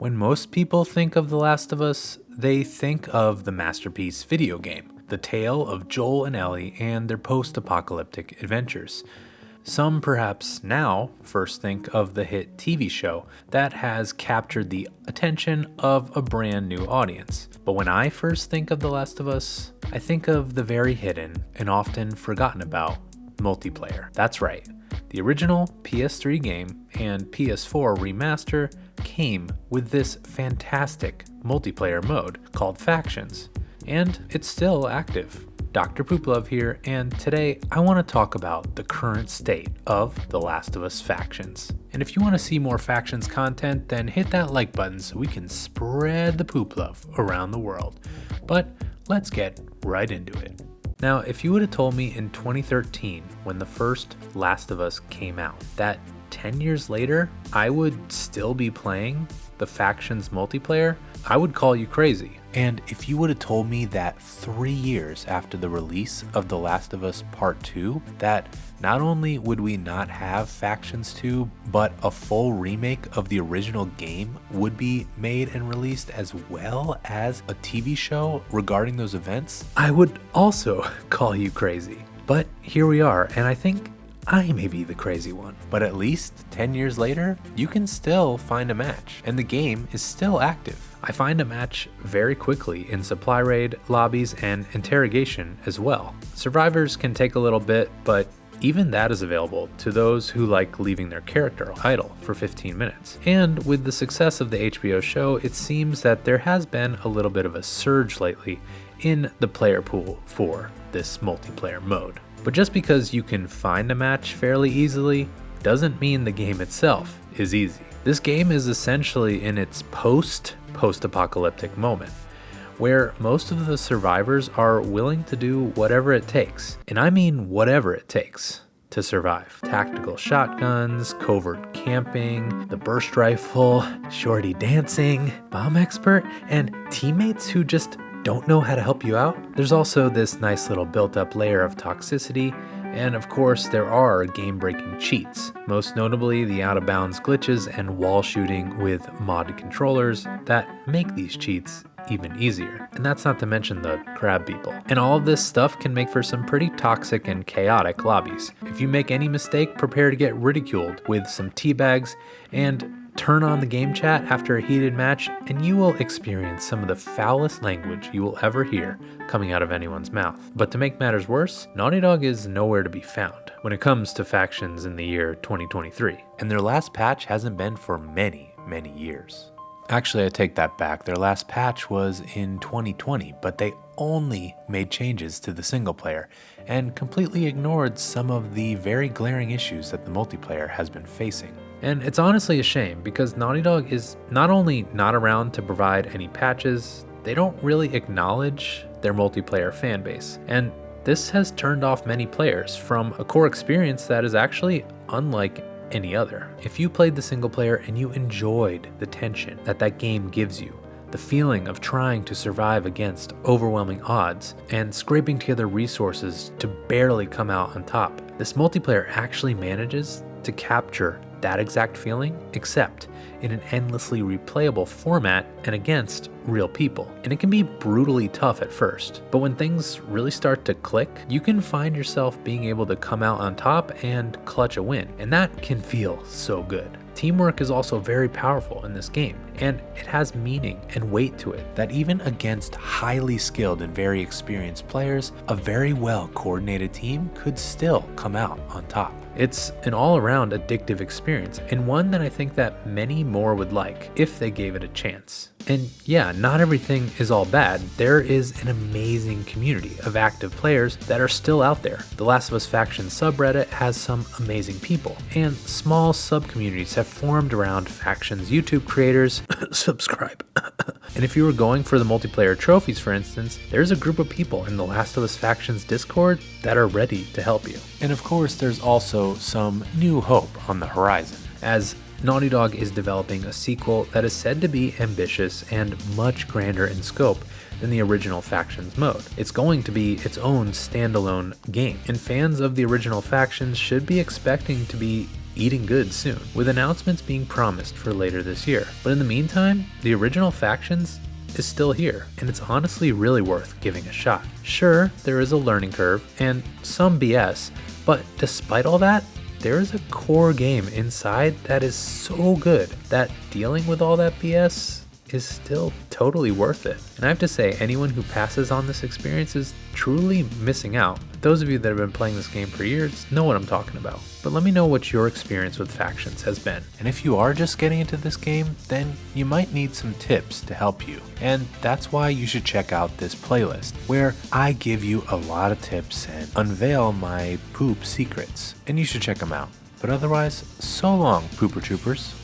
When most people think of The Last of Us, they think of the masterpiece video game, the tale of Joel and Ellie and their post-apocalyptic adventures. Some perhaps now first think of the hit TV show that has captured the attention of a brand new audience. But when I first think of The Last of Us, I think of the very hidden and often forgotten about multiplayer. That's right. The original PS3 game and PS4 remaster came with this fantastic multiplayer mode called Factions, and it's still active. Dr. Pooplove here, and today I want to talk about the current state of The Last of Us Factions. And if you want to see more Factions content, then hit that like button so we can spread the poop love around the world. But let's get right into it. Now, if you would have told me in 2013, when the first Last of Us came out, that 10 years later, I would still be playing the Factions multiplayer, I would call you crazy. And if you would have told me that 3 years after the release of The Last of Us Part 2, that not only would we not have Factions 2, but a full remake of the original game would be made and released, as well as a TV show regarding those events, I would also call you crazy. But here we are, and I think I may be the crazy one. But at least 10 years later, you can still find a match, and the game is still active. I find a match very quickly in supply raid, lobbies, and interrogation as well. Survivors can take a little bit, but even that is available to those who like leaving their character idle for 15 minutes. And with the success of the HBO show, it seems that there has been a little bit of a surge lately in the player pool for this multiplayer mode. But just because you can find a match fairly easily doesn't mean the game itself is easy. This game is essentially in its post-apocalyptic moment, where most of the survivors are willing to do whatever it takes, and I mean whatever it takes, to survive. Tactical shotguns, covert camping, the burst rifle, shorty dancing, bomb expert, and teammates who just don't know how to help you out. There's also this nice little built-up layer of toxicity, and of course there are game-breaking cheats, most notably the out-of-bounds glitches and wall shooting with modded controllers that make these cheats even easier. And that's not to mention the crab people. And all of this stuff can make for some pretty toxic and chaotic lobbies. If you make any mistake, prepare to get ridiculed with some teabags, and turn on the game chat after a heated match, and you will experience some of the foulest language you will ever hear coming out of anyone's mouth. But to make matters worse, Naughty Dog is nowhere to be found when it comes to Factions in the year 2023. And their last patch hasn't been for many, many years. Actually, I take that back. Their last patch was in 2020, but they only made changes to the single player and completely ignored some of the very glaring issues that the multiplayer has been facing. And it's honestly a shame, because Naughty Dog is not only not around to provide any patches, they don't really acknowledge their multiplayer fan base. And this has turned off many players from a core experience that is actually unlike any other. If you played the single player and you enjoyed the tension that game gives you, the feeling of trying to survive against overwhelming odds and scraping together resources to barely come out on top, this multiplayer actually manages to capture that exact feeling, except in an endlessly replayable format and against real people. And it can be brutally tough at first, but when things really start to click, you can find yourself being able to come out on top and clutch a win, and that can feel so good. Teamwork is also very powerful in this game, and it has meaning and weight to it that even against highly skilled and very experienced players, a very well coordinated team could still come out on top. It's an all-around addictive experience, and one that I think that many more would like if they gave it a chance. And yeah, not everything is all bad. There is an amazing community of active players that are still out there. The Last of Us Faction subreddit has some amazing people, and small sub-communities have formed around Factions YouTube creators. Subscribe. And if you were going for the multiplayer trophies, for instance, there's a group of people in the Last of Us Factions Discord that are ready to help you. And of course, there's also some new hope on the horizon, as Naughty Dog is developing a sequel that is said to be ambitious and much grander in scope than the original Factions mode. It's going to be its own standalone game, and fans of the original Factions should be expecting to be eating good soon, with announcements being promised for later this year. But in the meantime, the original factions is still here, and it's honestly really worth giving a shot. Sure, there is a learning curve and some BS, but despite all that, there is a core game inside that is so good that dealing with all that BS is still totally worth it. And I have to say, anyone who passes on this experience is truly missing out. Those of you that have been playing this game for years know what I'm talking about. But let me know what your experience with factions has been. And if you are just getting into this game, then you might need some tips to help you. And that's why you should check out this playlist, where I give you a lot of tips and unveil my poop secrets. And you should check them out. But otherwise, so long, Pooper Troopers.